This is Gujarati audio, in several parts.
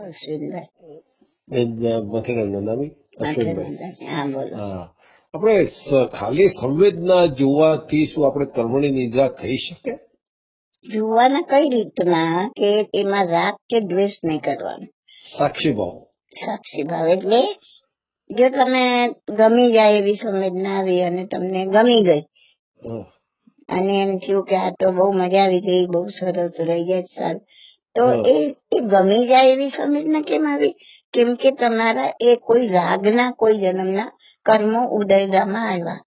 અશ્વિનભાઈ મથુરાનંદાની અશ્વિનભાઈ. મથુરાનંદાની. હા બોલો. હા, આપણે ખાલી સંવેદના જોવાથી શું આપણે કર્મની નિદ્રા થઈ શકે? જોવાના કઈ રીતના કે એમાં રાગ કે દ્વેષ નહીં કરવાનો. સાક્ષી ભાવ. સાક્ષી ભાવ એટલે જો તમે ગમી જાય એવી સંવેદના આવી અને તમને ગમી ગઈ હા, અને એમ થયું કે આ તો બહુ મજા આવી ગઈ, બહુ સરસ, રહી જાય સારું, તો હા. એ ગમી જાય એવી સંવેદના કેમ આવી? કેમ કે તમારા એ કોઈ રાગના કોઈ જન્મના કર્મો ઉદયડામાં આવ્યા.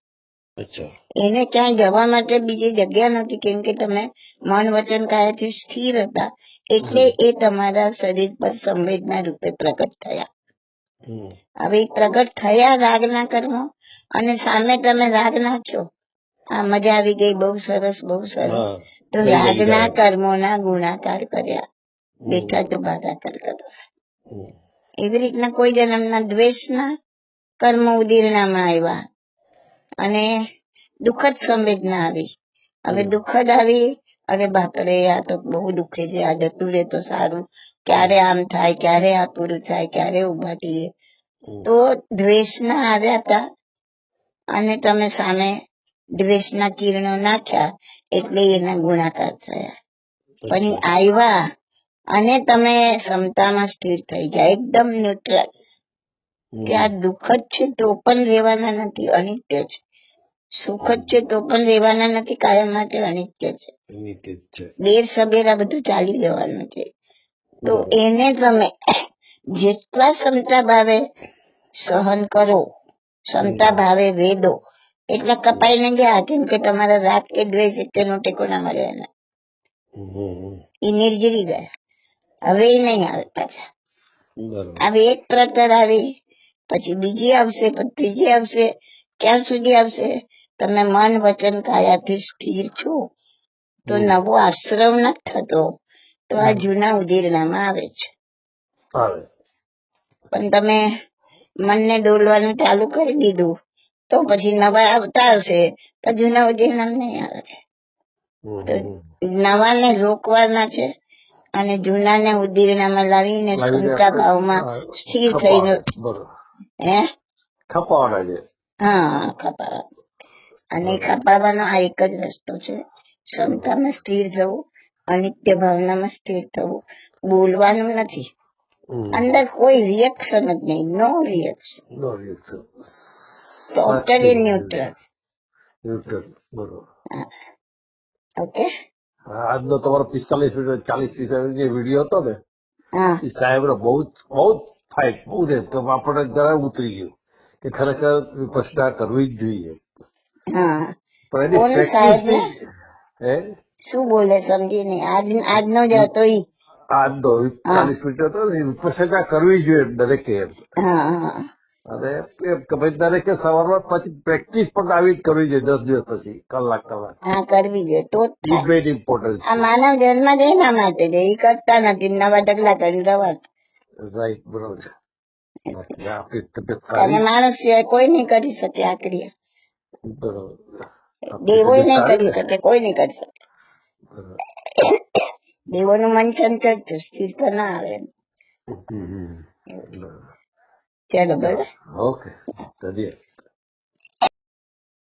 અચ્છા. એને ક્યાંય જવા માટે બીજી જગ્યા નથી, કેમ કે તમે મન વચન કાયાથી સ્થિર હતા એટલે એ તમારા શરીર પર સંવેદના રૂપે પ્રગટ થયા. હવે એ પ્રગટ થયા રાગના કર્મો અને સામે તમે રાગ નાખ્યો, આ મજા આવી ગઈ, બહુ સરસ, બહુ સરસ, હા, તો લઈ રાગના લીધા. કર્મોના ગુણાકાર કર્યા, બેઠા તો ભાગાકાર કરવા. એવી રીતના કોઈ જન્મના દ્વેષના કર્મ ઉદીરણામાં આવ્યા અને દુઃખદ સંવેદના આવી. હવે દુઃખદ આવી, અરે બાપરે આ તો બહુ દુઃખે છે, આ જતું રહે તો સારું, ક્યારે આમ થાય, ક્યારે આ પૂરું થાય, ક્યારે ઉભા થઈએ. તો દ્વેષના આવ્યા હતા અને તમે સામે દ્વેષના કિરણો નાખ્યા એટલે એના ગુણાકાર થયા. પણ એ આવ્યા અને તમે ક્ષમતામાં સ્થિર થઈ ગયા, એકદમ ન્યુટ્રલ, કે આ દુઃખ જ છે તો પણ રહેવાના નથી, અનિત્ય છે, સુખ જ છે તો પણ રહેવાના નથી, કાયમ માટે અનિત્ય છે, બેર સબેર આ બધું ચાલી જવાનું છે. તો એને તમે જેટલા ક્ષમતા ભાવે સહન કરો, ક્ષમતા ભાવે વેદો, એટલે કપાઈને ગયા, કેમ કે તમારા રાગ કે દ્વેષ તેનો ટેકો ના મળે એને, એ નિર્જરી ગયા. હવે એ નહીં આવે પાછા. હવે એક પ્રકાર આવી, પછી બીજી આવશે, પછી ત્રીજી આવશે, ક્યાં સુધી આવશે? તમે મન વચન કાયાથી સ્થિર છો તો નવો આશ્રમ નથી થતો, તો આ જૂના ઉદીરણામાં આવે છે. પણ તમે મનને ડોલવાનું ચાલુ કરી દીધું તો પછી નવા આવતા હશે તો જૂના ઉદીરણા નહીં આવે. તો નવાને રોકવાના છે અને જૂનાને ઉદીરણામાં લાવીને ક્ષમતા ભાવમાં સ્થિર થઈને ખપાવાના છે. હા, ખપાવા. અને ખપાવવાનો આ એક જ રસ્તો છે, ક્ષમતામાં સ્થિર થવું, અનિત્ય ભાવનામાં સ્થિર થવું, બોલવાનું નથી, અંદર કોઈ રિએક્શન જ નહીં, નો રિએક્શન, ટોટલી ન્યુટ્રલ. ઓકે. આજનો તમારો 45 મિનિટ 40 મિનિટ જે વિડીયો હતો ને, એ સાહેબ બહુ જ ફાઇટ બહુ છે, તો આપણને જરા ઉતરી ગયું કે ખરેખર વિપස්සના કરવી જ જોઈએ. પણ એની પ્રેક્ટિસ શું બોલે સમજી નહીં, આજનો જ હતો ઈ. આજનો 40 મિનિટ હતો ને, વિપස්සના કરવી જોઈએ દરેકે. અને દરેકે સવારમાં પછી પ્રેક્ટિસ પણ આવી જ કરવી જોઈએ, 10 દિવસ પછી, કલાક. હા, કરવી જોઈએ તો ઇમ્પોર્ટન્ટ. આ માનવ જન્મ જ એના માટે છે, એ કરતા નથી, નવા ઢગલા કરી રવા. રાઈટ, બરોબર. અને માણસ સિવાય કોઈ નહીં કરી શકે આ ક્રિયા, બરોબર. દેવો નહીં કરી શકે, કોઈ નહીં કરી શકે. દેવોનું મન ચંચળ છે, સ્થિરતા ના આવે. ચલો બોલો. ઓકે.